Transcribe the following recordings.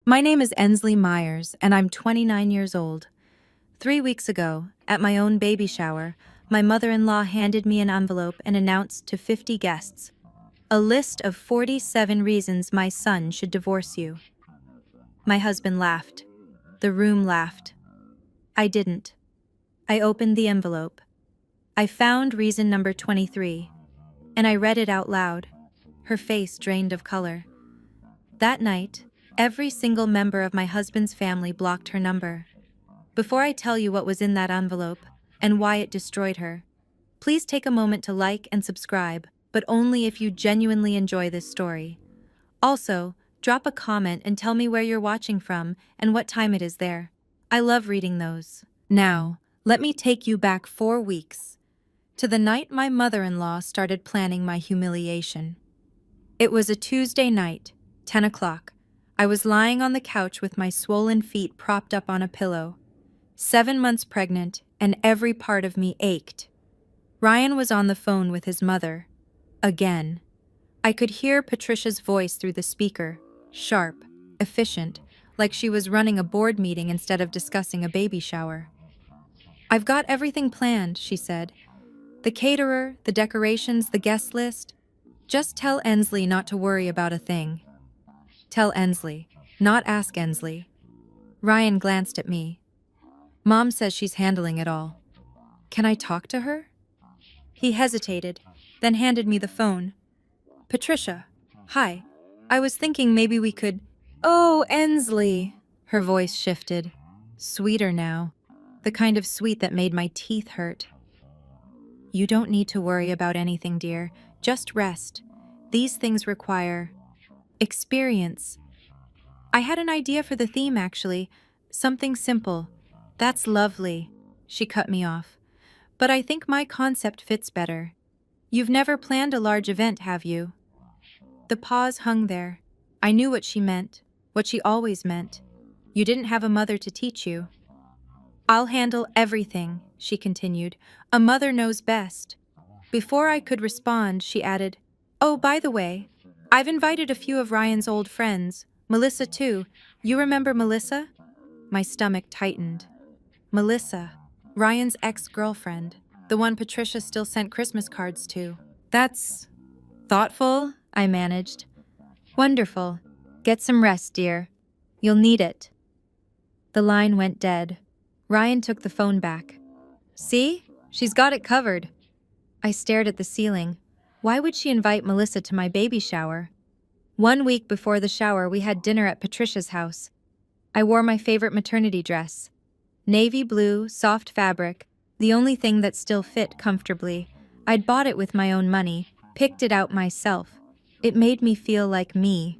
My name is Ensley Myers, and I'm 29 years old. 3 weeks ago, at my own baby shower, my mother-in-law handed me an envelope and announced to 50 guests, a list of 47 reasons my son should divorce you. My husband laughed. The room laughed. I didn't. I opened the envelope. I found reason number 23, and I read it out loud. Her face drained of color. That night, every single member of my husband's family blocked her number. Before I tell you what was in that envelope and why it destroyed her, please take a moment to like and subscribe, but only if you genuinely enjoy this story. Also, drop a comment and tell me where you're watching from and what time it is there. I love reading those. Now, let me take you back 4 weeks, to the night my mother-in-law started planning my humiliation. It was a Tuesday night, 10 o'clock. I was lying on the couch with my swollen feet propped up on a pillow. 7 months pregnant, and every part of me ached. Ryan was on the phone with his mother. Again. I could hear Patricia's voice through the speaker, sharp, efficient, like she was running a board meeting instead of discussing a baby shower. "I've got everything planned," she said. "The caterer, the decorations, the guest list. Just tell Ensley not to worry about a thing." Tell Ensley, not ask Ensley. Ryan glanced at me. "Mom says she's handling it all. Can I talk to her?" He hesitated, then handed me the phone. "Patricia, hi. I was thinking maybe we could—" "Oh, Ensley." Her voice shifted. Sweeter now. The kind of sweet that made my teeth hurt. "You don't need to worry about anything, dear. Just rest. These things require experience. I had an idea for the theme, actually. Something simple." "That's lovely." She cut me off. "But I think my concept fits better. You've never planned a large event, have you?" The pause hung there. I knew what she meant, what she always meant. You didn't have a mother to teach you. "I'll handle everything," she continued. "A mother knows best." Before I could respond, she added, "Oh, by the way, I've invited a few of Ryan's old friends. Melissa, too. You remember Melissa?" My stomach tightened. Melissa, Ryan's ex-girlfriend, the one Patricia still sent Christmas cards to. "That's thoughtful," I managed. "Wonderful. Get some rest, dear. You'll need it." The line went dead. Ryan took the phone back. "See? She's got it covered." I stared at the ceiling. Why would she invite Melissa to my baby shower? 1 week before the shower, we had dinner at Patricia's house. I wore my favorite maternity dress. Navy blue, soft fabric, the only thing that still fit comfortably. I'd bought it with my own money, picked it out myself. It made me feel like me.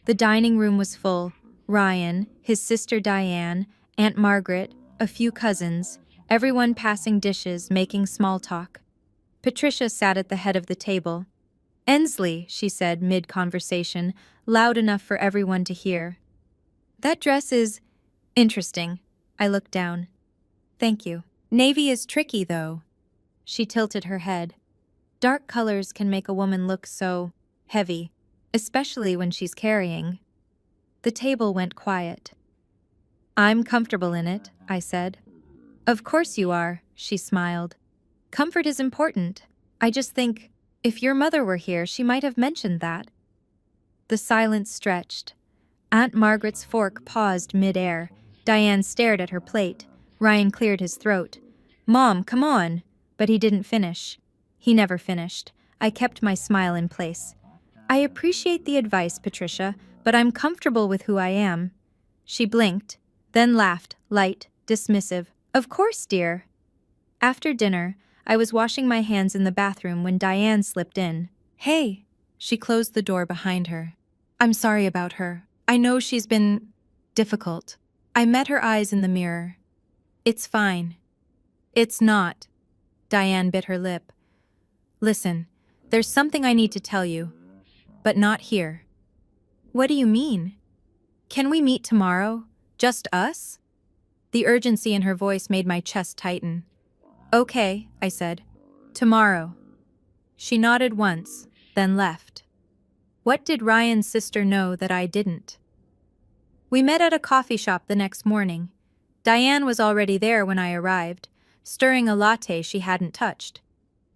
The dining room was full. Ryan, his sister Diane, Aunt Margaret, a few cousins, everyone passing dishes, making small talk. Patricia sat at the head of the table. "Ensley," she said mid-conversation, loud enough for everyone to hear. "That dress is interesting." I looked down. "Thank you. Navy is tricky, though." She tilted her head. "Dark colors can make a woman look so heavy, especially when she's carrying." The table went quiet. "I'm comfortable in it," I said. "Of course you are," she smiled. "Comfort is important. I just think, if your mother were here, she might have mentioned that." The silence stretched. Aunt Margaret's fork paused mid-air. Diane stared at her plate. Ryan cleared his throat. "Mom, come on." But he didn't finish. He never finished. I kept my smile in place. "I appreciate the advice, Patricia, but I'm comfortable with who I am." She blinked, then laughed, light, dismissive. "Of course, dear." After dinner, I was washing my hands in the bathroom when Diane slipped in. "Hey." She closed the door behind her. "I'm sorry about her. I know she's been difficult." I met her eyes in the mirror. "It's fine." "It's not." Diane bit her lip. "Listen, there's something I need to tell you, but not here." "What do you mean? Can we meet tomorrow? Just us?" The urgency in her voice made my chest tighten. "Okay," I said. "Tomorrow." She nodded once, then left. What did Ryan's sister know that I didn't? We met at a coffee shop the next morning. Diane was already there when I arrived, stirring a latte she hadn't touched.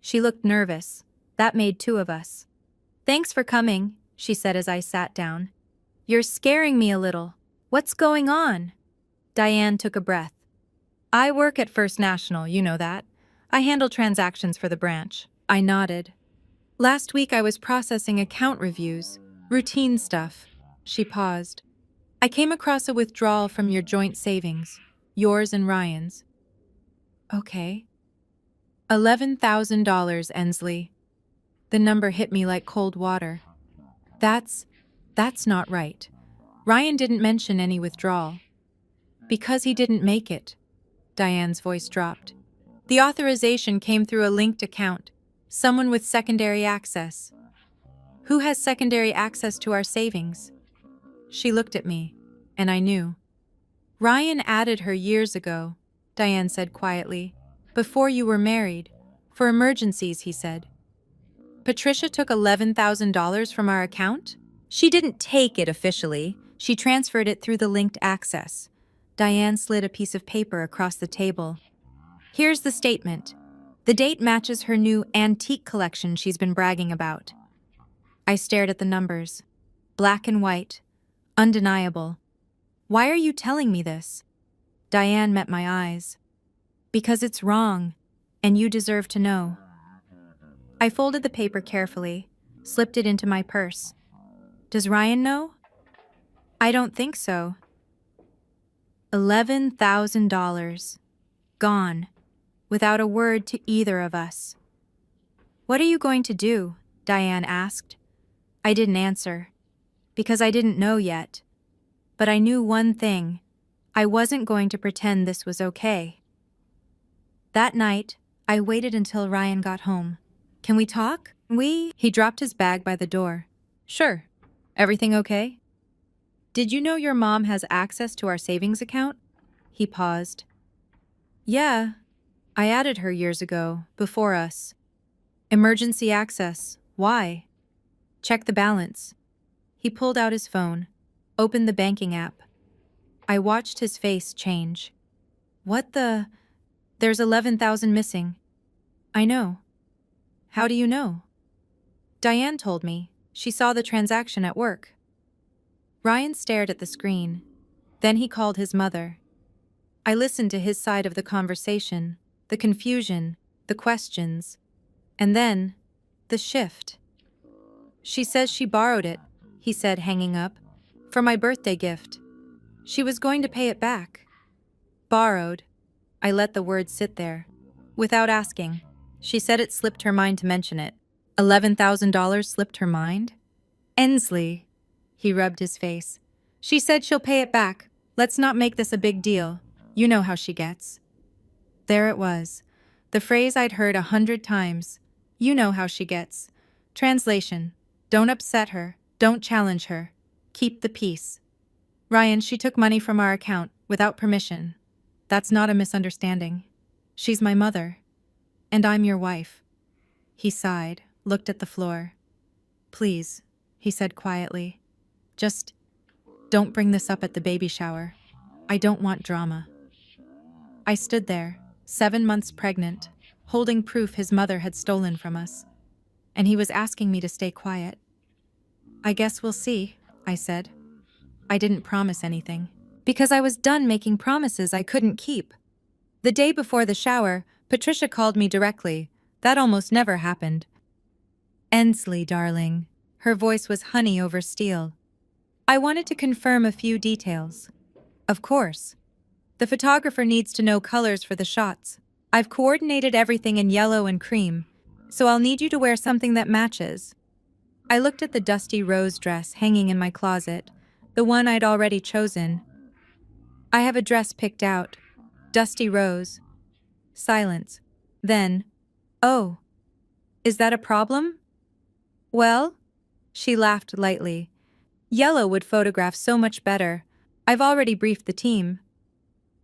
She looked nervous. That made two of us. "Thanks for coming," she said as I sat down. "You're scaring me a little. What's going on?" Diane took a breath. "I work at First National, you know that. I handle transactions for the branch." I nodded. "Last week I was processing account reviews, routine stuff." She paused. "I came across a withdrawal from your joint savings, yours and Ryan's." "Okay." $11,000, Ensley. The number hit me like cold water. That's not right. Ryan didn't mention any withdrawal. "Because he didn't make it." Diane's voice dropped. "The authorization came through a linked account, someone with secondary access." "Who has secondary access to our savings?" She looked at me, and I knew. "Ryan added her years ago," Diane said quietly. "Before you were married. For emergencies," he said. "Patricia took $11,000 from our account?" "She didn't take it officially. She transferred it through the linked access." Diane slid a piece of paper across the table. "Here's the statement. The date matches her new antique collection she's been bragging about." I stared at the numbers. Black and white. Undeniable. "Why are you telling me this?" Diane met my eyes. "Because it's wrong, and you deserve to know." I folded the paper carefully, slipped it into my purse. "Does Ryan know?" "I don't think so." $11,000. Gone. Without a word to either of us. "What are you going to do?" Diane asked. I didn't answer, because I didn't know yet. But I knew one thing. I wasn't going to pretend this was okay. That night, I waited until Ryan got home. "Can we talk?" He dropped his bag by the door. "Sure. Everything okay?" "Did you know your mom has access to our savings account?" He paused. "Yeah. I added her years ago, before us. Emergency access. Why?" "Check the balance." He pulled out his phone, opened the banking app. I watched his face change. "What the? There's 11,000 missing." "I know." "How do you know?" "Diane told me. She saw the transaction at work." Ryan stared at the screen. Then he called his mother. I listened to his side of the conversation, the confusion, the questions, and then the shift. "She says she borrowed it," he said, hanging up, "for my birthday gift. She was going to pay it back." "Borrowed." I let the word sit there. "Without asking. She said it slipped her mind to mention it." $11,000 slipped her mind? "Ensley." He rubbed his face. "She said she'll pay it back. Let's not make this a big deal. You know how she gets." There it was. The phrase I'd heard 100 times. You know how she gets. Translation: don't upset her. Don't challenge her. Keep the peace. "Ryan, she took money from our account, without permission. That's not a misunderstanding. She's my mother. And I'm your wife." He sighed, looked at the floor. "Please," he said quietly. "Just don't bring this up at the baby shower. I don't want drama." I stood there, 7 months pregnant, holding proof his mother had stolen from us. And he was asking me to stay quiet. "I guess we'll see," I said. I didn't promise anything, because I was done making promises I couldn't keep. The day before the shower, Patricia called me directly. That almost never happened. "Ensley, darling." Her voice was honey over steel. "I wanted to confirm a few details." "Of course." "The photographer needs to know colors for the shots. I've coordinated everything in yellow and cream, so I'll need you to wear something that matches." I looked at the dusty rose dress hanging in my closet, the one I'd already chosen. "I have a dress picked out. Dusty rose." Silence. Then, "Oh, is that a problem?" "Well," she laughed lightly, "yellow would photograph so much better. I've already briefed the team."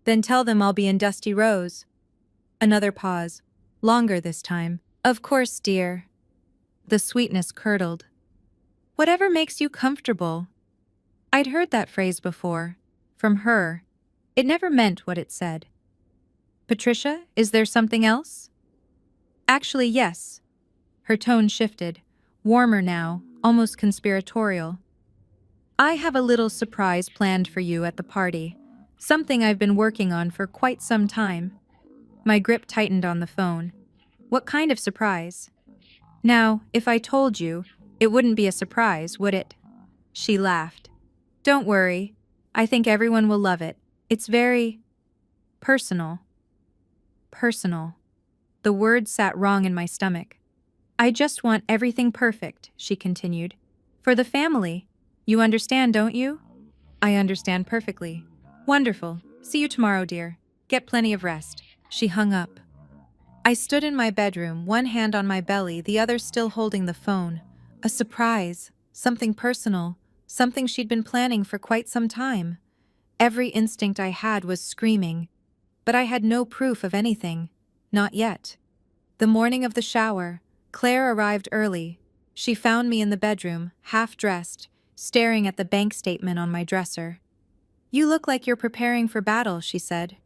"Then tell them I'll be in dusty rose." Another pause. Longer this time. "Of course, dear." The sweetness curdled. "Whatever makes you comfortable." I'd heard that phrase before, From her, it never meant what it said. Patricia, is there something else? Actually, yes. Her tone shifted, warmer now, almost conspiratorial. I have a little surprise planned for you at the party. Something I've been working on for quite some time. My grip tightened on the phone. What kind of surprise? Now, if I told you, it wouldn't be a surprise, would it? She laughed. Don't worry. I think everyone will love it. It's very personal. Personal. The word sat wrong in my stomach. I just want everything perfect, she continued. For the family. You understand, don't you? I understand perfectly. Wonderful. See you tomorrow, dear. Get plenty of rest. She hung up. I stood in my bedroom, one hand on my belly, the other still holding the phone. A surprise. Something personal. Something she'd been planning for quite some time. Every instinct I had was screaming. But I had no proof of anything. Not yet. The morning of the shower, Claire arrived early. She found me in the bedroom, half-dressed, staring at the bank statement on my dresser. You look like you're preparing for battle, she said.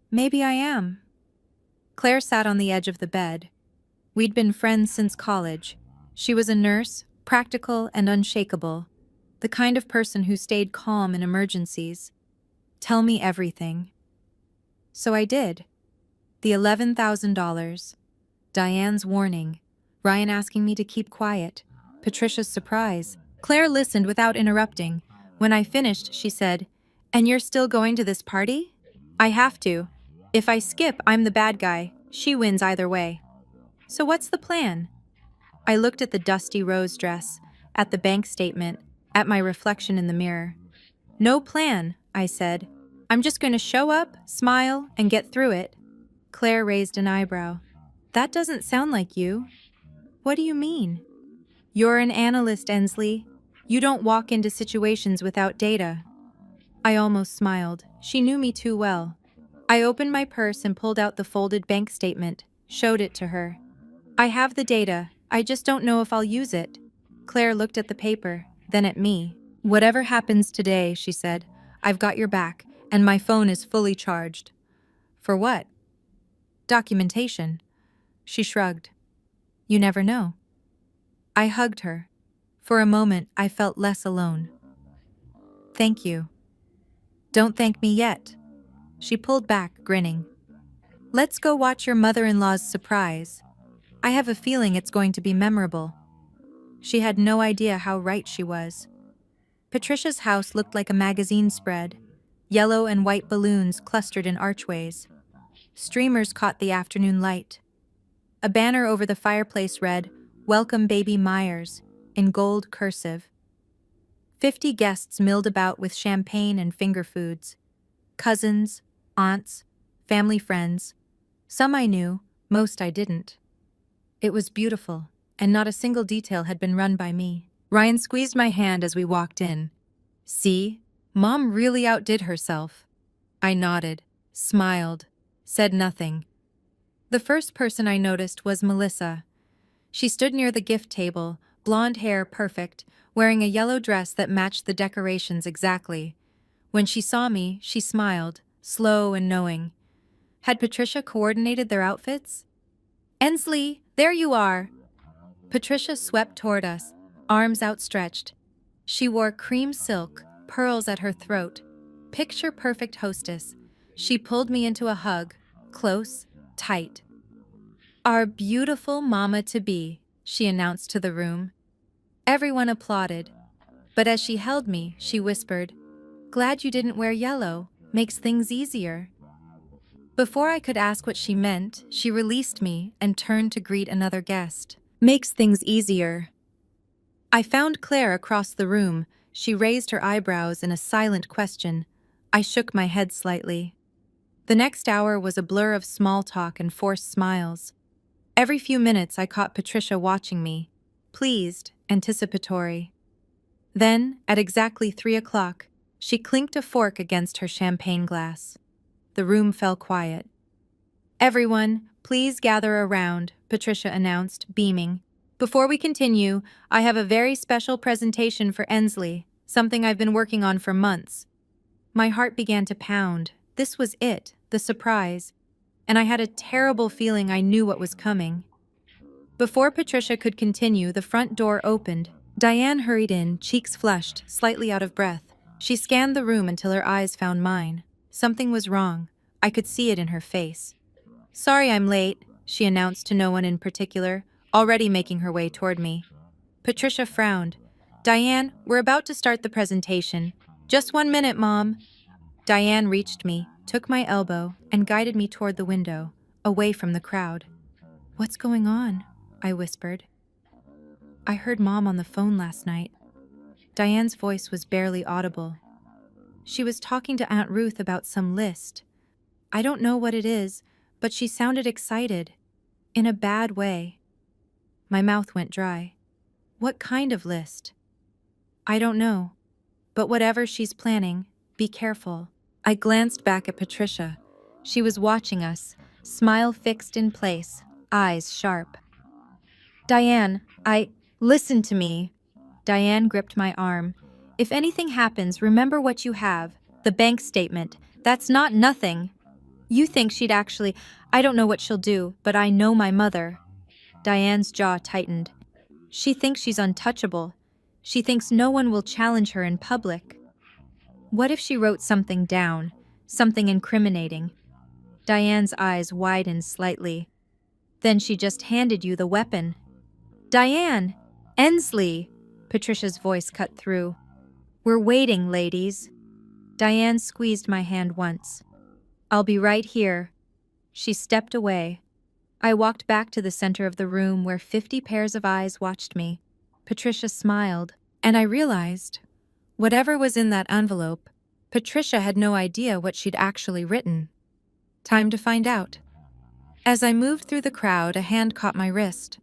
Maybe I am. Claire sat on the edge of the bed. We'd been friends since college. She was a nurse, practical and unshakable, the kind of person who stayed calm in emergencies. Tell me everything. So I did. The $11,000. Diane's warning. Ryan asking me to keep quiet. Patricia's surprise. Claire listened without interrupting. When I finished, she said, And you're still going to this party? I have to. If I skip, I'm the bad guy. She wins either way. So what's the plan? I looked at the dusty rose dress, at the bank statement, at my reflection in the mirror. No plan, I said. I'm just going to show up, smile, and get through it. Claire raised an eyebrow. That doesn't sound like you. What do you mean? You're an analyst, Ensley. You don't walk into situations without data. I almost smiled. She knew me too well. I opened my purse and pulled out the folded bank statement, showed it to her. I have the data. I just don't know if I'll use it. Claire looked at the paper, then at me. Whatever happens today, she said, I've got your back, and my phone is fully charged. For what? Documentation. She shrugged. You never know. I hugged her. For a moment, I felt less alone. Thank you. Don't thank me yet. She pulled back, grinning. Let's go watch your mother-in-law's surprise. I have a feeling it's going to be memorable. She had no idea how right she was. Patricia's house looked like a magazine spread. Yellow and white balloons clustered in archways. Streamers caught the afternoon light. A banner over the fireplace read, Welcome Baby Myers, in gold cursive. 50 guests milled about with champagne and finger foods. Cousins, aunts, family friends. Some I knew, most I didn't. It was beautiful, and not a single detail had been run by me. Ryan squeezed my hand as we walked in. See, Mom really outdid herself. I nodded, smiled, said nothing. The first person I noticed was Melissa. She stood near the gift table, blonde hair perfect, wearing a yellow dress that matched the decorations exactly. When she saw me, she smiled, slow and knowing. Had Patricia coordinated their outfits? Ensley, there you are! Patricia swept toward us, arms outstretched. She wore cream silk, pearls at her throat. Picture-perfect hostess. She pulled me into a hug, close, tight. Our beautiful mama-to-be, she announced to the room. Everyone applauded. But as she held me, she whispered, Glad you didn't wear yellow. Makes things easier. Before I could ask what she meant, she released me and turned to greet another guest. Makes things easier. I found Claire across the room. She raised her eyebrows in a silent question. I shook my head slightly. The next hour was a blur of small talk and forced smiles. Every few minutes I caught Patricia watching me, pleased, anticipatory. Then, at exactly 3 o'clock, she clinked a fork against her champagne glass. The room fell quiet. Everyone, please gather around, Patricia announced, beaming. Before we continue, I have a very special presentation for Ensley, something I've been working on for months. My heart began to pound. This was it, the surprise. And I had a terrible feeling I knew what was coming. Before Patricia could continue, the front door opened. Diane hurried in, cheeks flushed, slightly out of breath. She scanned the room until her eyes found mine. Something was wrong. I could see it in her face. "Sorry I'm late," she announced to no one in particular, already making her way toward me. Patricia frowned. "Diane, we're about to start the presentation. Just 1 minute, Mom." Diane reached me, took my elbow, and guided me toward the window, away from the crowd. "What's going on?" I whispered. "I heard Mom on the phone last night." Diane's voice was barely audible. "She was talking to Aunt Ruth about some list. I don't know what it is, but she sounded excited. In a bad way." My mouth went dry. "What kind of list?" "I don't know. But whatever she's planning, be careful." I glanced back at Patricia. She was watching us, smile fixed in place, eyes sharp. "Diane, listen to me." Diane gripped my arm. "If anything happens, remember what you have. The bank statement. That's not nothing. You think she'd actually... I don't know what she'll do, but I know my mother." Diane's jaw tightened. "She thinks she's untouchable. She thinks no one will challenge her in public. What if she wrote something down, something incriminating?" Diane's eyes widened slightly. "Then she just handed you the weapon." "Diane! Ensley!" Patricia's voice cut through. "We're waiting, ladies." Diane squeezed my hand once. "I'll be right here." She stepped away. I walked back to the center of the room where 50 pairs of eyes watched me. Patricia smiled, and I realized, whatever was in that envelope, Patricia had no idea what she'd actually written. Time to find out. As I moved through the crowd, a hand caught my wrist.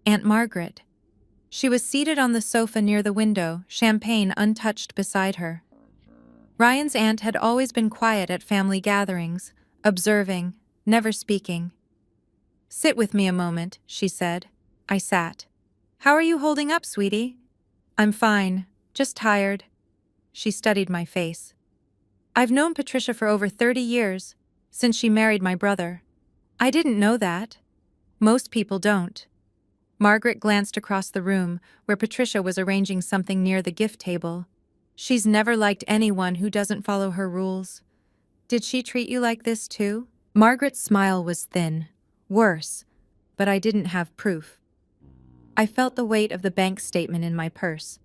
Aunt Margaret. She was seated on the sofa near the window, champagne untouched beside her. Ryan's aunt had always been quiet at family gatherings, observing, never speaking. "Sit with me a moment," she said. I sat. "How are you holding up, sweetie?" "I'm fine, just tired." She studied my face. "I've known Patricia for over 30 years, since she married my brother." "I didn't know that." "Most people don't." Margaret glanced across the room, where Patricia was arranging something near the gift table. "She's never liked anyone who doesn't follow her rules." "Did she treat you like this too?" Margaret's smile was thin. Worse, but I didn't have proof. I felt the weight of the bank statement in my purse.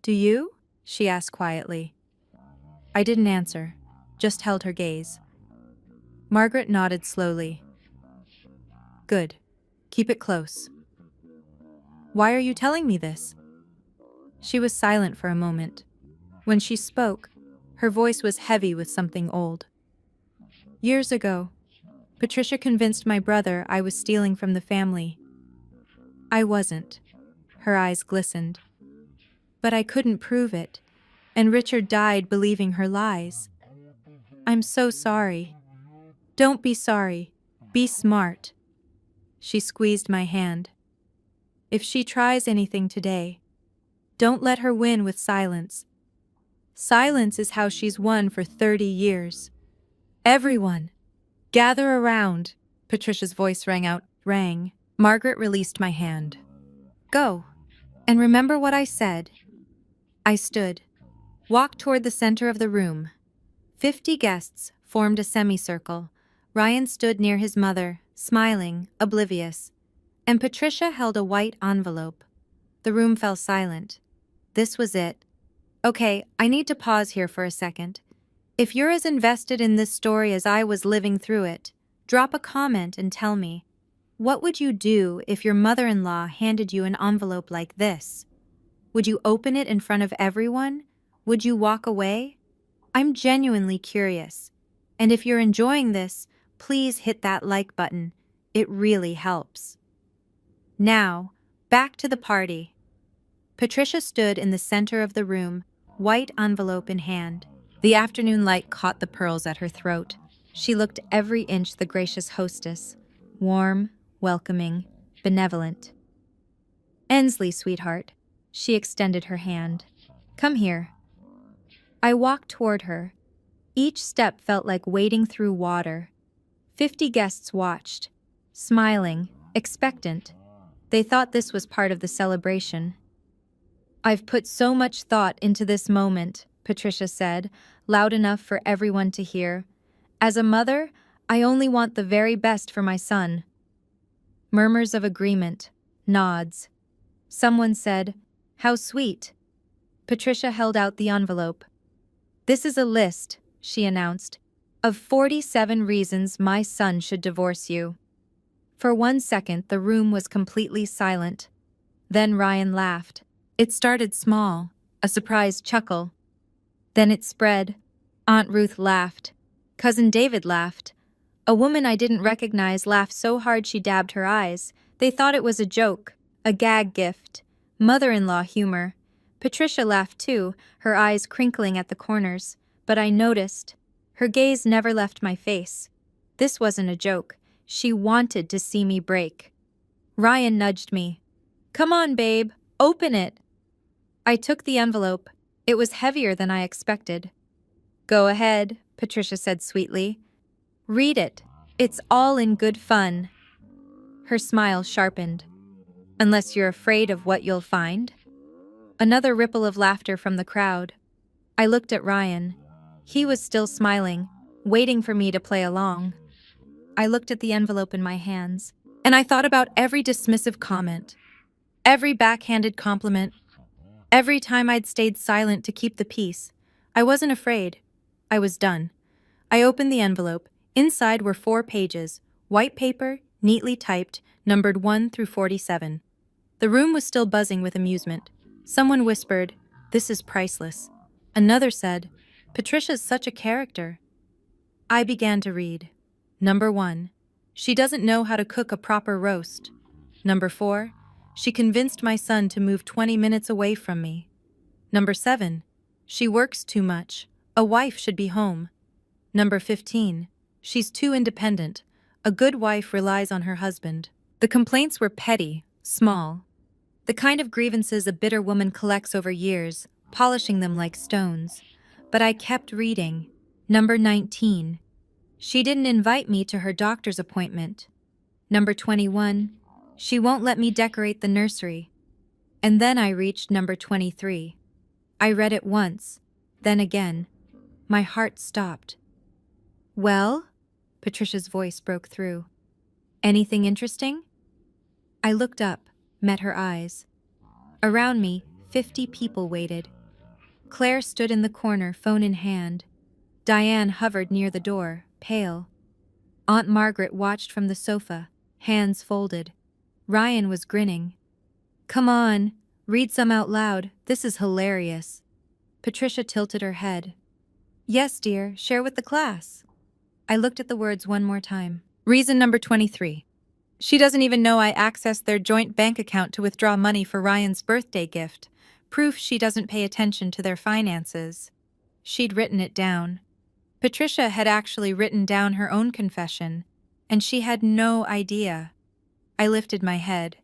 "Do you?" she asked quietly. I didn't answer, just held her gaze. Margaret nodded slowly. "Good. Keep it close." "Why are you telling me this?" She was silent for a moment. When she spoke, her voice was heavy with something old. "Years ago, Patricia convinced my brother I was stealing from the family. I wasn't." Her eyes glistened. "But I couldn't prove it, and Richard died believing her lies. I'm so sorry." "Don't be sorry. Be smart." She squeezed my hand. "If she tries anything today, don't let her win with silence. Silence is how she's won for 30 years. Everyone, gather around." Patricia's voice rang. Margaret released my hand. "Go, and remember what I said." I stood, walked toward the center of the room. 50 guests formed a semicircle. Ryan stood near his mother, smiling, oblivious. And Patricia held a white envelope. The room fell silent. This was it. Okay, I need to pause here for a second. If you're as invested in this story as I was living through it, drop a comment and tell me, what would you do if your mother-in-law handed you an envelope like this? Would you open it in front of everyone? Would you walk away? I'm genuinely curious. And if you're enjoying this, please hit that like button. It really helps. Now, back to the party. Patricia stood in the center of the room, white envelope in hand. The afternoon light caught the pearls at her throat. She looked every inch the gracious hostess, warm, welcoming, benevolent. "Ensley, sweetheart." She extended her hand. "Come here." I walked toward her. Each step felt like wading through water. 50 guests watched, smiling, expectant. They thought this was part of the celebration. "I've put so much thought into this moment," Patricia said, loud enough for everyone to hear. "As a mother, I only want the very best for my son." Murmurs of agreement, nods. Someone said, "How sweet." Patricia held out the envelope. "This is a list," she announced, "of 47 reasons my son should divorce you." For 1 second, the room was completely silent. Then Ryan laughed. It started small, a surprised chuckle. Then it spread. Aunt Ruth laughed. Cousin David laughed. A woman I didn't recognize laughed so hard she dabbed her eyes. They thought it was a joke, a gag gift, mother-in-law humor. Patricia laughed too, her eyes crinkling at the corners. But I noticed. Her gaze never left my face. This wasn't a joke. She wanted to see me break. Ryan nudged me. "Come on, babe, open it." I took the envelope. It was heavier than I expected. "Go ahead," Patricia said sweetly. "Read it. It's all in good fun." Her smile sharpened. "Unless you're afraid of what you'll find?" Another ripple of laughter from the crowd. I looked at Ryan. He was still smiling, waiting for me to play along. I looked at the envelope in my hands, and I thought about every dismissive comment, every backhanded compliment, every time I'd stayed silent to keep the peace. I wasn't afraid. I was done. I opened the envelope. Inside were 4 pages, white paper, neatly typed, numbered 1 through 47. The room was still buzzing with amusement. Someone whispered, "This is priceless." Another said, "Patricia's such a character." I began to read. Number 1, she doesn't know how to cook a proper roast. Number 4, she convinced my son to move 20 minutes away from me. Number 7, she works too much. A wife should be home. Number 15, she's too independent. A good wife relies on her husband. The complaints were petty, small. The kind of grievances a bitter woman collects over years, polishing them like stones. But I kept reading. Number 19, she didn't invite me to her doctor's appointment. Number 21, she won't let me decorate the nursery. And then I reached number 23. I read it once, then again. My heart stopped. "Well?" Patricia's voice broke through. "Anything interesting?" I looked up, met her eyes. Around me, 50 people waited. Claire stood in the corner, phone in hand. Diane hovered near the door, pale. Aunt Margaret watched from the sofa, hands folded. Ryan was grinning. "Come on, read some out loud. This is hilarious." Patricia tilted her head. "Yes, dear, share with the class." I looked at the words one more time. Reason number 23. She doesn't even know I accessed their joint bank account to withdraw money for Ryan's birthday gift. Proof she doesn't pay attention to their finances. She'd written it down. Patricia had actually written down her own confession, and she had no idea. I lifted my head.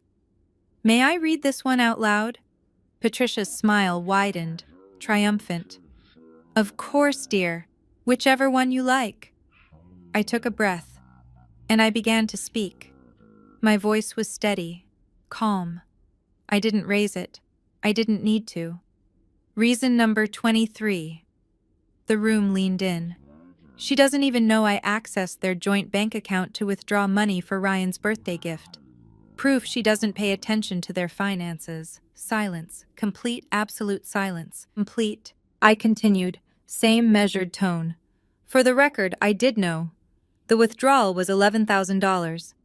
"May I read this one out loud?" Patricia's smile widened, triumphant. "Of course, dear. Whichever one you like." I took a breath, and I began to speak. My voice was steady, calm. I didn't raise it. I didn't need to. Reason number 23. The room leaned in. She doesn't even know I accessed their joint bank account to withdraw money for Ryan's birthday gift. Proof she doesn't pay attention to their finances. Silence. Complete, absolute silence. Complete. I continued, same measured tone. For the record, I did know. The withdrawal was $11,000.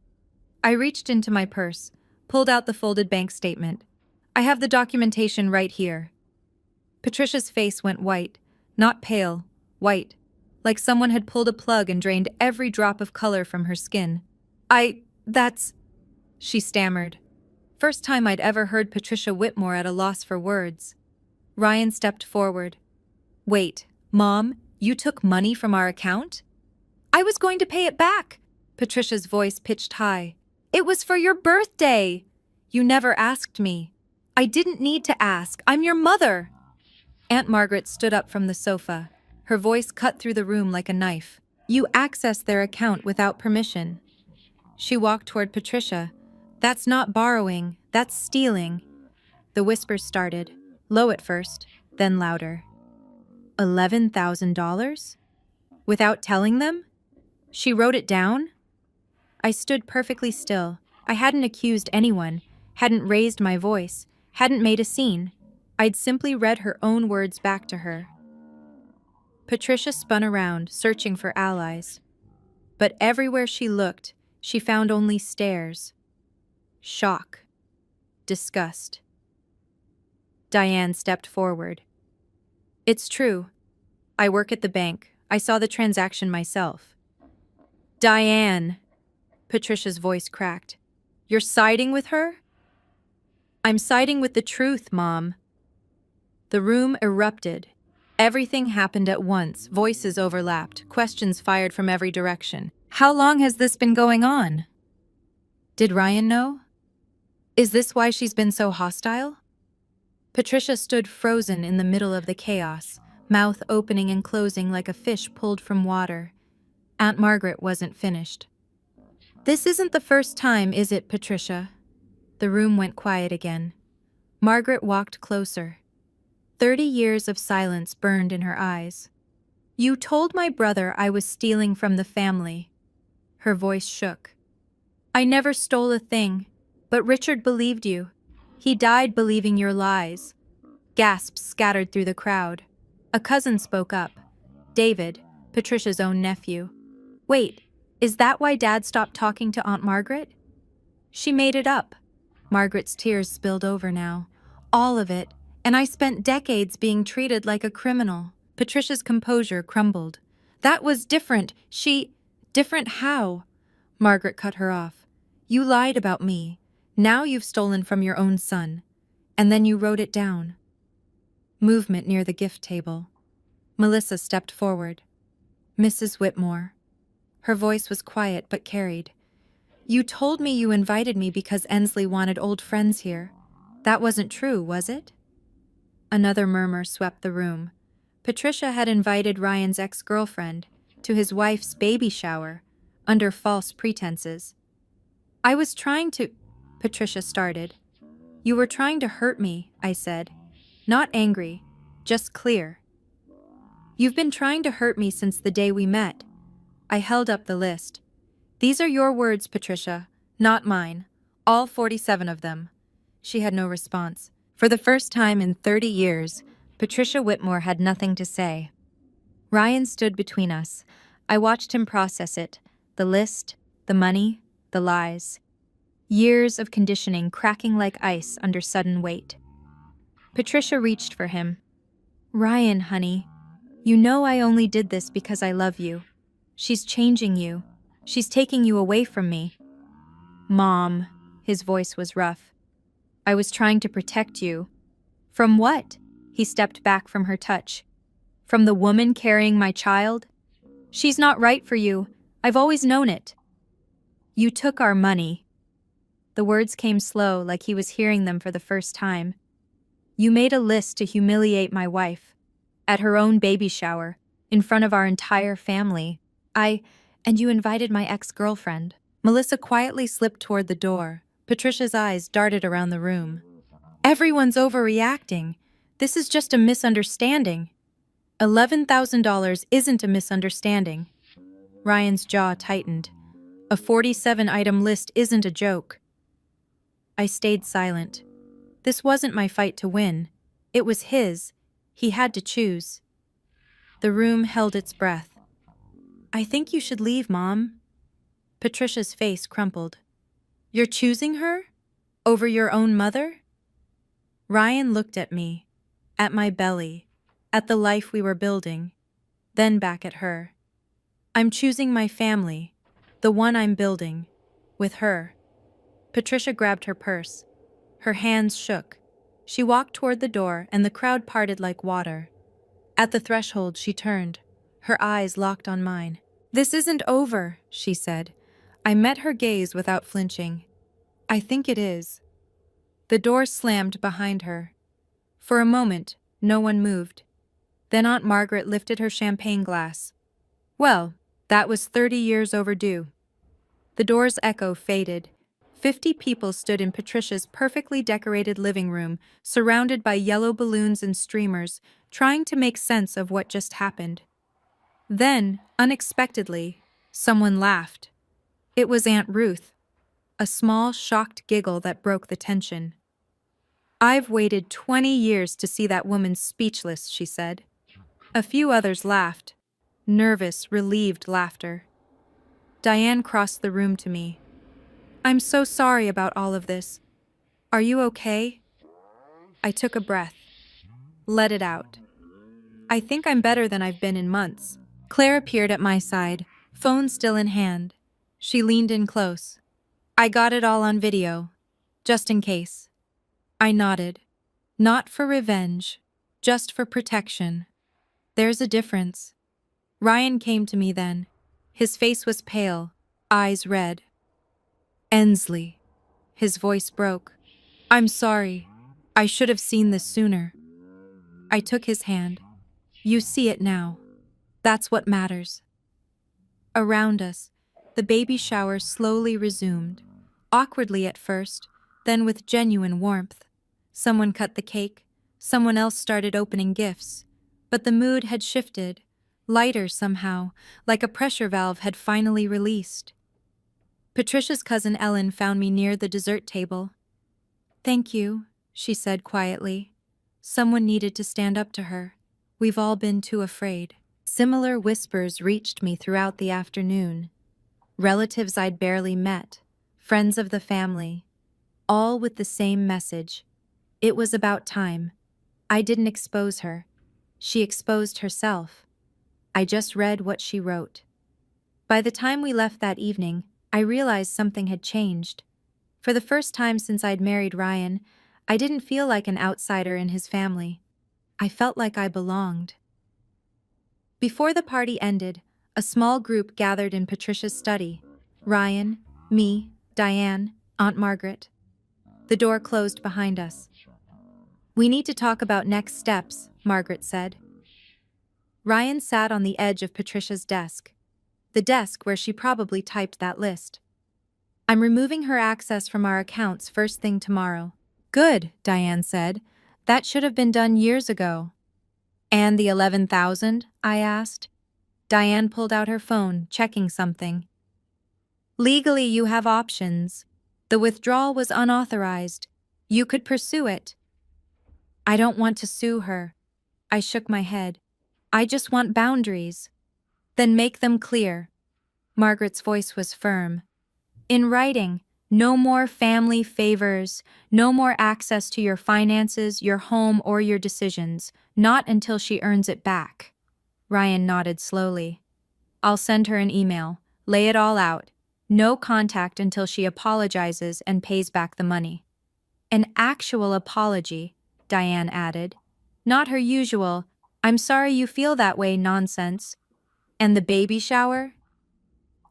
I reached into my purse, pulled out the folded bank statement. "I have the documentation right here." Patricia's face went white, not pale, white, like someone had pulled a plug and drained every drop of color from her skin. That's... she stammered. First time I'd ever heard Patricia Whitmore at a loss for words. Ryan stepped forward. "Wait, Mom, you took money from our account?" "I was going to pay it back." Patricia's voice pitched high. "It was for your birthday." "You never asked me." "I didn't need to ask. I'm your mother." Aunt Margaret stood up from the sofa. Her voice cut through the room like a knife. You accessed their account without permission. She walked toward Patricia. That's not borrowing, that's stealing. The whispers started, low at first, then louder. $11,000? Without telling them? She wrote it down? I stood perfectly still. I hadn't accused anyone, hadn't raised my voice, hadn't made a scene. I'd simply read her own words back to her. Patricia spun around, searching for allies. But everywhere she looked, she found only stares. Shock. Disgust. Diane stepped forward. It's true. I work at the bank. I saw the transaction myself. Diane! Patricia's voice cracked. You're siding with her? I'm siding with the truth, Mom. The room erupted. Everything happened at once. Voices overlapped, questions fired from every direction. How long has this been going on? Did Ryan know? Is this why she's been so hostile? Patricia stood frozen in the middle of the chaos, mouth opening and closing like a fish pulled from water. Aunt Margaret wasn't finished. This isn't the first time, is it, Patricia? The room went quiet again. Margaret walked closer. 30 years of silence burned in her eyes. You told my brother I was stealing from the family. Her voice shook. I never stole a thing, but Richard believed you. He died believing your lies. Gasps scattered through the crowd. A cousin spoke up. David, Patricia's own nephew. Wait, is that why Dad stopped talking to Aunt Margaret? She made it up. Margaret's tears spilled over now. All of it, and I spent decades being treated like a criminal. Patricia's composure crumbled. That was different. Different how? Margaret cut her off. You lied about me. Now you've stolen from your own son. And then you wrote it down. Movement near the gift table. Melissa stepped forward. Mrs. Whitmore. Her voice was quiet but carried. You told me you invited me because Ensley wanted old friends here. That wasn't true, was it? Another murmur swept the room. Patricia had invited Ryan's ex-girlfriend to his wife's baby shower under false pretenses. I was trying to... Patricia started. You were trying to hurt me, I said. Not angry, just clear. You've been trying to hurt me since the day we met. I held up the list. These are your words, Patricia, not mine. All 47 of them. She had no response. For the first time in 30 years, Patricia Whitmore had nothing to say. Ryan stood between us. I watched him process it. The list, the money, the lies. Years of conditioning cracking like ice under sudden weight. Patricia reached for him. Ryan, honey, you know I only did this because I love you. She's changing you. She's taking you away from me. Mom, his voice was rough. I was trying to protect you. From what? He stepped back from her touch. From the woman carrying my child? She's not right for you. I've always known it. You took our money. The words came slow, like he was hearing them for the first time. You made a list to humiliate my wife. At her own baby shower, in front of our entire family. And you invited my ex-girlfriend. Melissa quietly slipped toward the door. Patricia's eyes darted around the room. Everyone's overreacting. This is just a misunderstanding. $11,000 isn't a misunderstanding. Ryan's jaw tightened. A 47-item list isn't a joke. I stayed silent. This wasn't my fight to win. It was his. He had to choose. The room held its breath. I think you should leave, Mom. Patricia's face crumpled. You're choosing her? Over your own mother? Ryan looked at me, at my belly, at the life we were building, then back at her. I'm choosing my family, the one I'm building, with her. Patricia grabbed her purse. Her hands shook. She walked toward the door, and the crowd parted like water. At the threshold, she turned, her eyes locked on mine. This isn't over, she said. I met her gaze without flinching. I think it is. The door slammed behind her. For a moment, No one moved. Then Aunt Margaret lifted her champagne glass. Well, that was 30 years overdue. The door's echo faded. 50 people stood in Patricia's perfectly decorated living room, surrounded by yellow balloons and streamers, trying to make sense of what just happened. Then, unexpectedly, someone laughed. It was Aunt Ruth, a small, shocked giggle that broke the tension. "I've waited 20 years to see that woman speechless," she said. A few others laughed. Nervous, relieved laughter. Diane crossed the room to me. "I'm so sorry about all of this. Are you okay?" I took a breath. Let it out. "I think I'm better than I've been in months." Claire appeared at my side, phone still in hand. She leaned in close. "I got it all on video, just in case." I nodded. "Not for revenge, just for protection. There's a difference." Ryan came to me then. His face was pale, eyes red. "Ensley." His voice broke. "I'm sorry. I should have seen this sooner." I took his hand. "You see it now. That's what matters." Around us, the baby shower slowly resumed, awkwardly at first, then with genuine warmth. Someone cut the cake, someone else started opening gifts, but the mood had shifted, lighter somehow, like a pressure valve had finally released. Patricia's cousin Ellen found me near the dessert table. "Thank you," she said quietly. Someone needed to stand up to her. We've all been too afraid. Similar whispers reached me throughout the afternoon. Relatives I'd barely met, friends of the family, all with the same message. It was about time. I didn't expose her. She exposed herself. I just read what she wrote. By the time we left that evening, I realized something had changed. For the first time since I'd married Ryan, I didn't feel like an outsider in his family. I felt like I belonged. Before the party ended, a small group gathered in Patricia's study. Ryan, me, Diane, Aunt Margaret. The door closed behind us. "We need to talk about next steps," Margaret said. Ryan sat on the edge of Patricia's desk, the desk where she probably typed that list. "I'm removing her access from our accounts first thing tomorrow." "Good," Diane said. "That should have been done years ago." "And the 11,000? I asked. Diane pulled out her phone, checking something. "Legally, you have options. The withdrawal was unauthorized. You could pursue it." "I don't want to sue her." I shook my head. "I just want boundaries." "Then make them clear." Margaret's voice was firm. "In writing, no more family favors, no more access to your finances, your home, or your decisions, not until she earns it back." Ryan nodded slowly. "I'll send her an email, lay it all out. No contact until she apologizes and pays back the money." "An actual apology," Diane added. "Not her usual, 'I'm sorry you feel that way' nonsense." "And the baby shower?"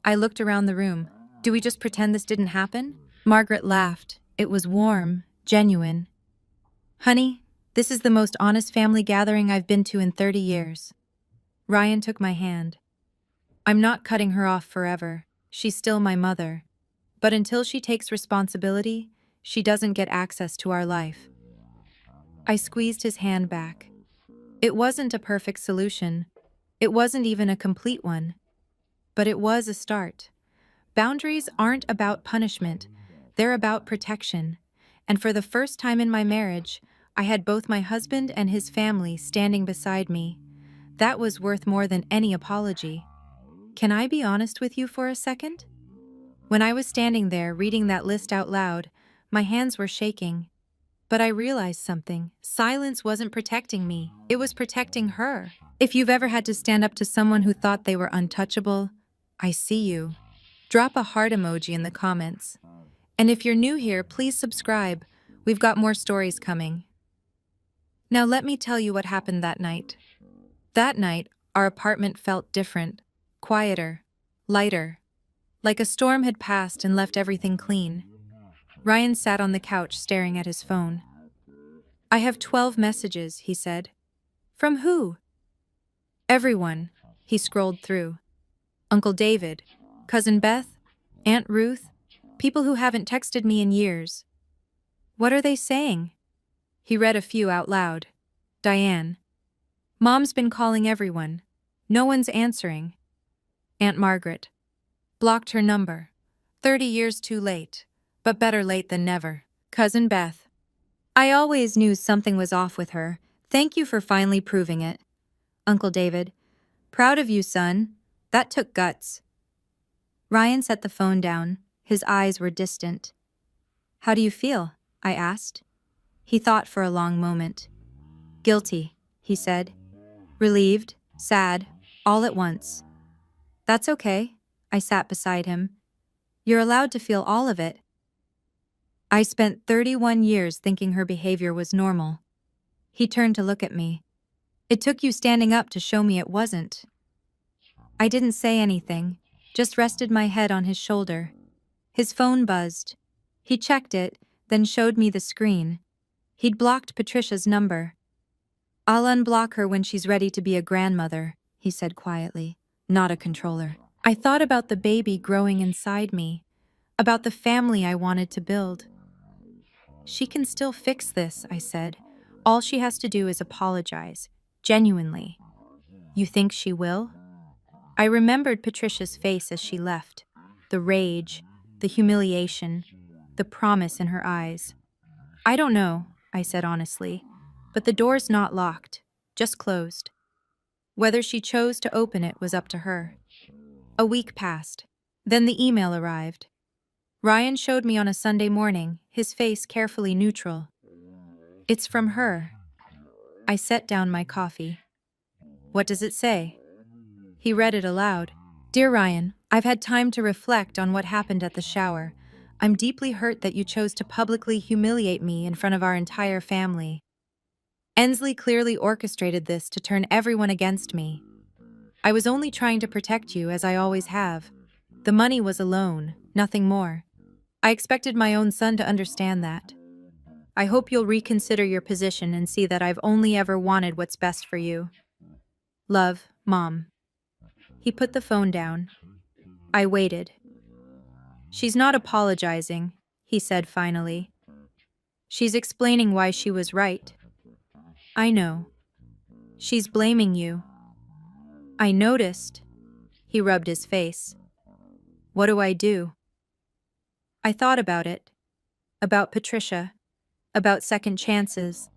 I looked around the room. "Do we just pretend this didn't happen?" Margaret laughed. It was warm, genuine. "Honey, this is the most honest family gathering I've been to in 30 years. Ryan took my hand. "I'm not cutting her off forever. She's still my mother. But until she takes responsibility, she doesn't get access to our life." I squeezed his hand back. It wasn't a perfect solution. It wasn't even a complete one. But it was a start. Boundaries aren't about punishment. They're about protection. And for the first time in my marriage, I had both my husband and his family standing beside me. That was worth more than any apology. Can I be honest with you for a second? When I was standing there reading that list out loud, my hands were shaking. But I realized something. Silence wasn't protecting me. It was protecting her. If you've ever had to stand up to someone who thought they were untouchable, I see you. Drop a heart emoji in the comments. And if you're new here, please subscribe. We've got more stories coming. Now let me tell you what happened that night. That night, our apartment felt different, quieter, lighter, like a storm had passed and left everything clean. Ryan sat on the couch staring at his phone. "I have 12 messages," he said. From who? Everyone. He scrolled through. Uncle David, Cousin Beth, Aunt Ruth, people who haven't texted me in years. What are they saying? He read a few out loud. Diane. Mom's been calling everyone. No one's answering. Aunt Margaret. Blocked her number. 30 years too late, but better late than never. Cousin Beth. I always knew something was off with her. Thank you for finally proving it. Uncle David. Proud of you, son. That took guts. Ryan set the phone down. His eyes were distant. How do you feel? I asked. He thought for a long moment. Guilty, he said. Relieved, sad, all at once. That's okay. I sat beside him. You're allowed to feel all of it. I spent 31 years thinking her behavior was normal. He turned to look at me. It took you standing up to show me it wasn't. I didn't say anything, just rested my head on his shoulder. His phone buzzed. He checked it, then showed me the screen. He'd blocked Patricia's number. I'll unblock her when she's ready to be a grandmother, he said quietly, not a controller. I thought about the baby growing inside me, about the family I wanted to build. She can still fix this, I said. All she has to do is apologize, genuinely. You think she will? I remembered Patricia's face as she left, the rage, the humiliation, the promise in her eyes. I don't know, I said honestly, but the door's not locked, just closed. Whether she chose to open it was up to her. A week passed. Then the email arrived. Ryan showed me on a Sunday morning, his face carefully neutral. It's from her. I set down my coffee. What does it say? He read it aloud. Dear Ryan, I've had time to reflect on what happened at the shower. I'm deeply hurt that you chose to publicly humiliate me in front of our entire family. Ensley clearly orchestrated this to turn everyone against me. I was only trying to protect you, as I always have. The money was a loan, nothing more. I expected my own son to understand that. I hope you'll reconsider your position and see that I've only ever wanted what's best for you. Love, Mom. He put the phone down. I waited. She's not apologizing, he said finally. She's explaining why she was right. I know. She's blaming you. I noticed. He rubbed his face. What do I do? I thought about it. About Patricia. About second chances.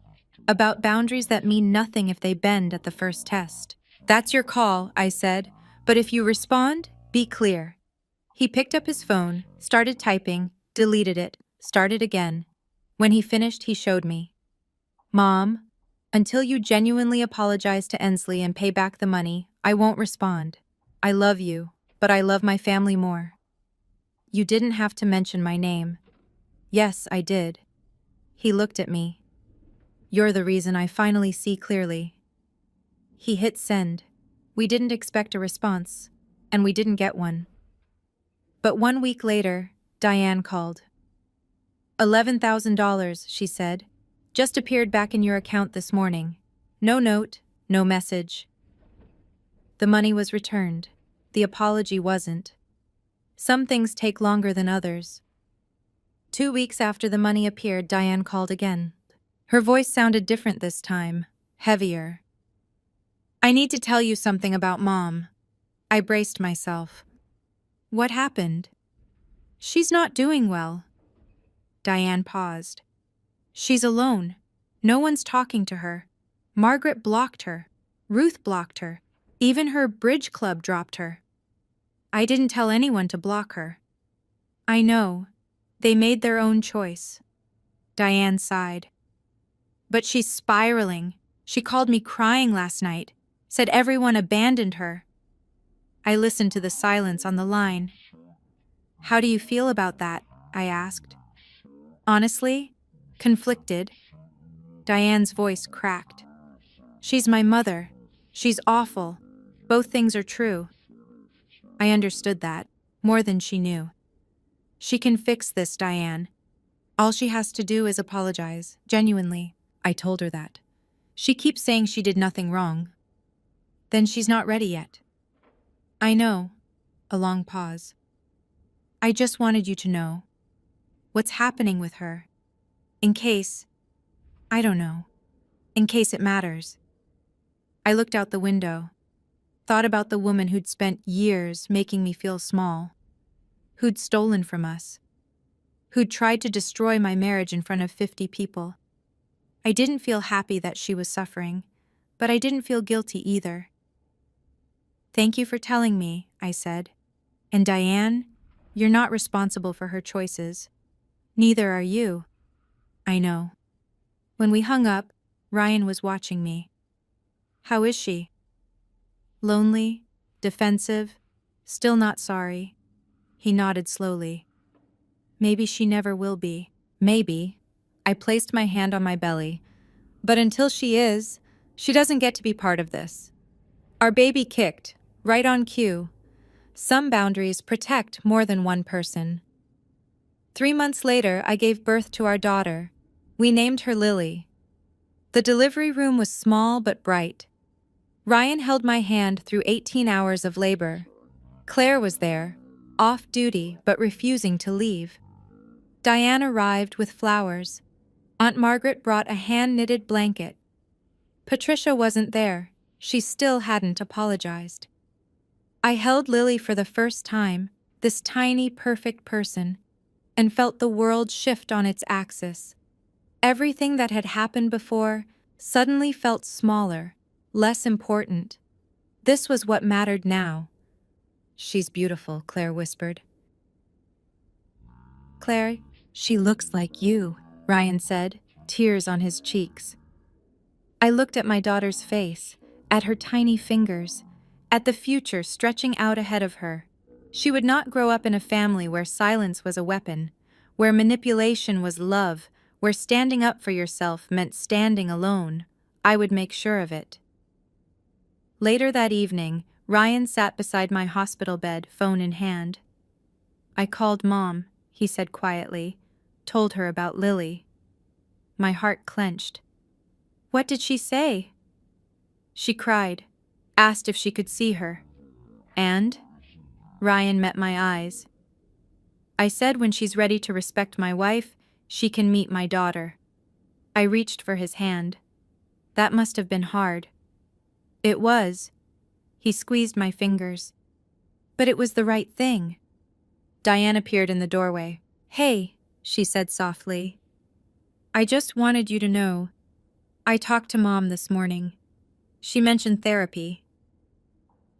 About boundaries that mean nothing if they bend at the first test. That's your call, I said. But if you respond, be clear. He picked up his phone, started typing, deleted it, started again. When he finished, he showed me. Mom, until you genuinely apologize to Ensley and pay back the money, I won't respond. I love you, but I love my family more. You didn't have to mention my name. Yes, I did. He looked at me. You're the reason I finally see clearly. He hit send. We didn't expect a response, and we didn't get one. But 1 week later, Diane called. $11,000, she said. Just appeared back in your account this morning. No note, no message. The money was returned. The apology wasn't. Some things take longer than others. 2 weeks after the money appeared, Diane called again. Her voice sounded different this time, heavier. I need to tell you something about Mom. I braced myself. What happened? She's not doing well. Diane paused. She's alone. No one's talking to her. Margaret blocked her. Ruth blocked her. Even her bridge club dropped her. I didn't tell anyone to block her. I know. They made their own choice. Diane sighed. But she's spiraling. She called me crying last night. Said everyone abandoned her. I listened to the silence on the line. How do you feel about that? I asked. Honestly, conflicted. Diane's voice cracked. She's my mother. She's awful. Both things are true. I understood that, more than she knew. She can fix this, Diane. All she has to do is apologize, genuinely. I told her that. She keeps saying she did nothing wrong. Then she's not ready yet. I know. A long pause. I just wanted you to know what's happening with her. In case, I don't know, in case it matters. I looked out the window, thought about the woman who'd spent years making me feel small, who'd stolen from us, who'd tried to destroy my marriage in front of 50 people. I didn't feel happy that she was suffering, but I didn't feel guilty either. Thank you for telling me, I said. And Diane, you're not responsible for her choices. Neither are you. I know. When we hung up, Ryan was watching me. How is she? Lonely, defensive, still not sorry. He nodded slowly. Maybe she never will be. Maybe. I placed my hand on my belly. But until she is, she doesn't get to be part of this. Our baby kicked, right on cue. Some boundaries protect more than one person. 3 months later, I gave birth to our daughter. We named her Lily. The delivery room was small but bright. Ryan held my hand through 18 hours of labor. Claire was there, off duty but refusing to leave. Diane arrived with flowers. Aunt Margaret brought a hand-knitted blanket. Patricia wasn't there. She still hadn't apologized. I held Lily for the first time, this tiny, perfect person, and felt the world shift on its axis. Everything that had happened before suddenly felt smaller, less important. This was what mattered now. She's beautiful, Claire whispered. Claire, she looks like you, Ryan said, tears on his cheeks. I looked at my daughter's face, at her tiny fingers, at the future stretching out ahead of her. She would not grow up in a family where silence was a weapon, where manipulation was love, where standing up for yourself meant standing alone. I would make sure of it. Later that evening, Ryan sat beside my hospital bed, phone in hand. I called Mom, he said quietly, told her about Lily. My heart clenched. What did she say? She cried, asked if she could see her. And? Ryan met my eyes. I said when she's ready to respect my wife, she can meet my daughter. I reached for his hand. That must have been hard. It was. He squeezed my fingers. But it was the right thing. Diane appeared in the doorway. Hey, she said softly. I just wanted you to know. I talked to Mom this morning. She mentioned therapy.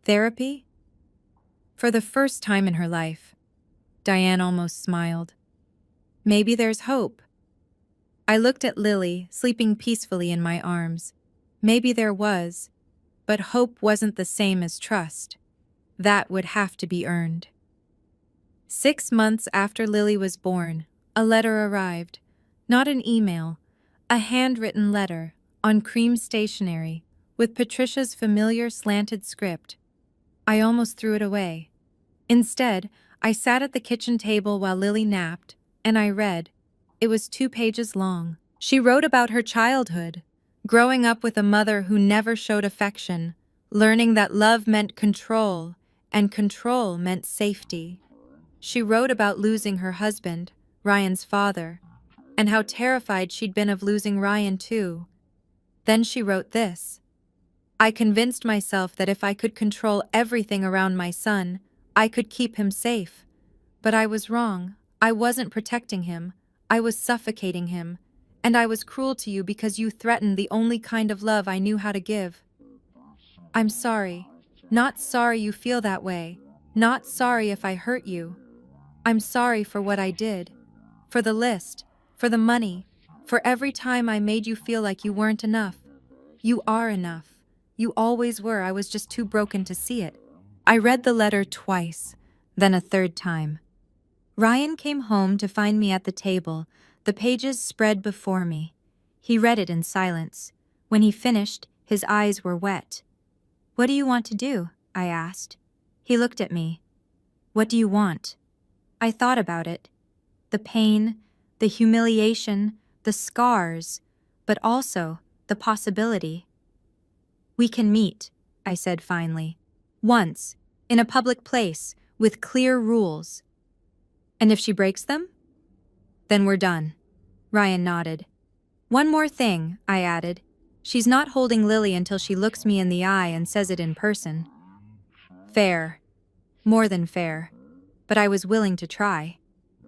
Therapy? For the first time in her life, Diane almost smiled. Maybe there's hope. I looked at Lily, sleeping peacefully in my arms. Maybe there was, but hope wasn't the same as trust. That would have to be earned. 6 months after Lily was born, a letter arrived. Not an email, a handwritten letter on cream stationery with Patricia's familiar slanted script. I almost threw it away. Instead, I sat at the kitchen table while Lily napped, and I read. It was 2 pages long. She wrote about her childhood, growing up with a mother who never showed affection, learning that love meant control, and control meant safety. She wrote about losing her husband, Ryan's father, and how terrified she'd been of losing Ryan too. Then she wrote this. I convinced myself that if I could control everything around my son, I could keep him safe. But I was wrong. I wasn't protecting him. I was suffocating him. And I was cruel to you because you threatened the only kind of love I knew how to give. I'm sorry. Not sorry you feel that way. Not sorry if I hurt you. I'm sorry for what I did. For the list. For the money. For every time I made you feel like you weren't enough. You are enough. You always were. I was just too broken to see it. I read the letter twice, then a third time. Ryan came home to find me at the table, the pages spread before me. He read it in silence. When he finished, his eyes were wet. What do you want to do? I asked. He looked at me. What do you want? I thought about it. The pain, the humiliation, the scars, but also the possibility. We can meet, I said finally. Once, in a public place, with clear rules. And if she breaks them? Then we're done. Ryan nodded. One more thing, I added. She's not holding Lily until she looks me in the eye and says it in person. Fair. More than fair. But I was willing to try.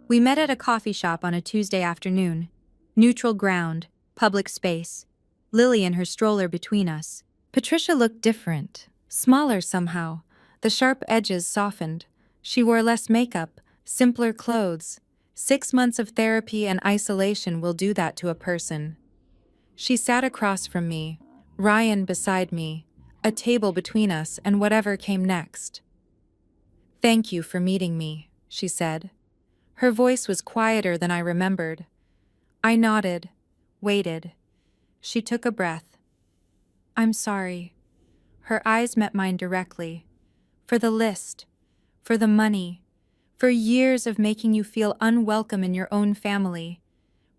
We met at a coffee shop on a Tuesday afternoon. Neutral ground, public space. Lily and her stroller between us. Patricia looked different, smaller somehow. The sharp edges softened. She wore less makeup, simpler clothes. 6 months of therapy and isolation will do that to a person. She sat across from me, Ryan beside me, a table between us and whatever came next. Thank you for meeting me, she said. Her voice was quieter than I remembered. I nodded, waited. She took a breath. I'm sorry. Her eyes met mine directly. For the list, for the money, for years of making you feel unwelcome in your own family,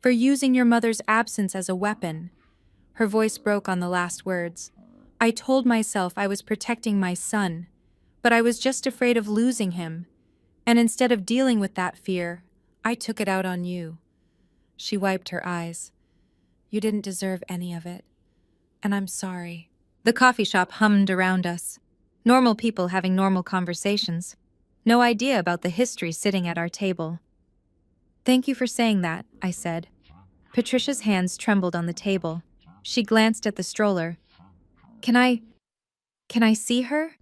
for using your mother's absence as a weapon. Her voice broke on the last words. I told myself I was protecting my son, but I was just afraid of losing him. And instead of dealing with that fear, I took it out on you. She wiped her eyes. You didn't deserve any of it. And I'm sorry. The coffee shop hummed around us. Normal people having normal conversations. No idea about the history sitting at our table. Thank you for saying that, I said. Patricia's hands trembled on the table. She glanced at the stroller. Can I see her?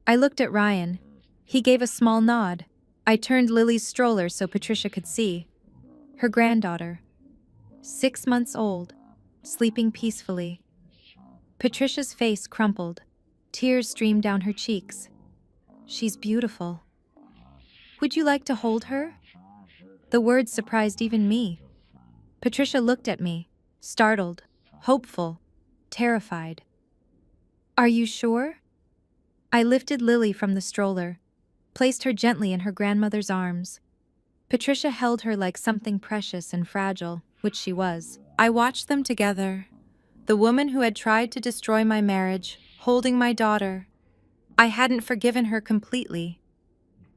I looked at Ryan. He gave a small nod. I turned Lily's stroller so Patricia could see. Her granddaughter. 6 months old, sleeping peacefully. Patricia's face crumpled. Tears streamed down her cheeks. She's beautiful. Would you like to hold her? The words surprised even me. Patricia looked at me, startled, hopeful, terrified. Are you sure? I lifted Lily from the stroller, placed her gently in her grandmother's arms. Patricia held her like something precious and fragile, which she was. I watched them together, the woman who had tried to destroy my marriage, holding my daughter. I hadn't forgiven her completely.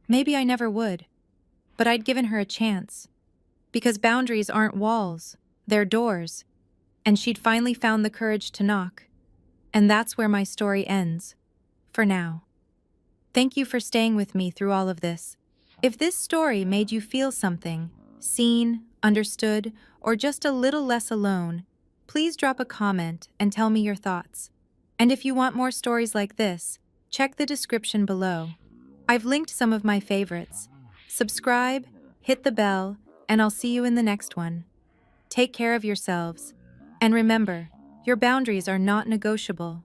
Maybe I never would, but I'd given her a chance. Because boundaries aren't walls, they're doors. And she'd finally found the courage to knock. And that's where my story ends. For now. Thank you for staying with me through all of this. If this story made you feel something, seen, understood, or just a little less alone, please drop a comment and tell me your thoughts. And if you want more stories like this, check the description below. I've linked some of my favorites. Subscribe, hit the bell, and I'll see you in the next one. Take care of yourselves. And remember, your boundaries are not negotiable.